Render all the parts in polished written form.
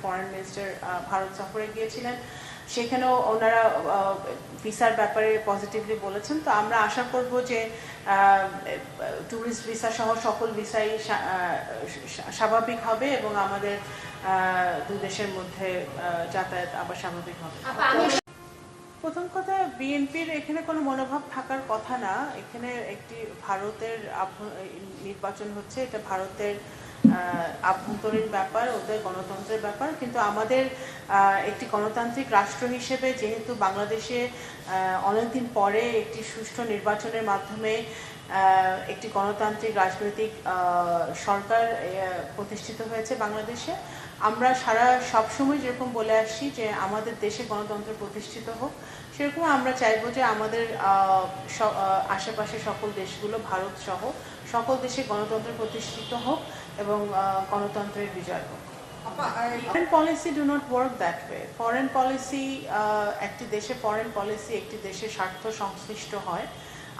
Foreign minister Bharat সফরে গিয়েছিলেন, সেখানেও ওনারা ভিসার ব্যাপারে পজিটিভলি বলেছেন। তো আমরা আশা করব যে ট্যুরিস্ট ভিসা সহ সকল ভিসাই স্বাভাবিক হবে এবং আমাদের দুই দেশের মধ্যে যাতায়াত আবার স্বাভাবিক হবে। প্রথম কথা, বিএনপির এখানে কোনো মনোভাব থাকার কথা না। এখানে একটি ভারতের নির্বাচন হচ্ছে, এটা ভারতের আভ্যন্তরীণ ব্যাপার, ওদের গণতন্ত্রের ব্যাপার। কিন্তু আমাদের একটি গণতান্ত্রিক রাষ্ট্র হিসেবে যেহেতু বাংলাদেশে অনেকদিন পরে একটি সুষ্ঠু নির্বাচনের মাধ্যমে একটি গণতান্ত্রিক রাজনৈতিক সরকার প্রতিষ্ঠিত হয়েছে বাংলাদেশে, আমরা সবসময় যেরকম বলে আসছি যে আমাদের দেশে গণতন্ত্র প্রতিষ্ঠিত হোক, সেরকম আমরা চাইবো যে আমাদের আশেপাশে সকল দেশগুলো, ভারত সহ সকল দেশে গণতন্ত্র প্রতিষ্ঠিত হোক এবং গণতন্ত্রের বিজয় হোক। Foreign policy do not work that way. Foreign policy, একটি দেশে ফরেন পলিসি একটি দেশের স্বার্থ সংশ্লিষ্ট হয়।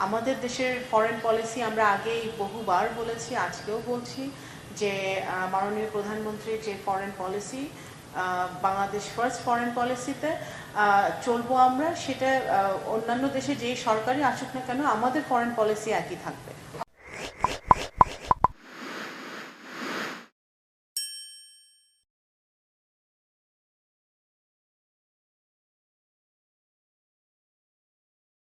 আমাদের দেশের ফরেন পলিসি আমরা আগেই বহুবার বলেছি, আজকেও বলছি যে মাননীয় প্রধানমন্ত্রীর যে foreign policy, Bangladesh first foreign পলিসিতে চলবো আমরা, সেটা অন্যান্য দেশে যেই সরকারই আসুক না কেন আমাদের ফরেন পলিসি একই থাকবে।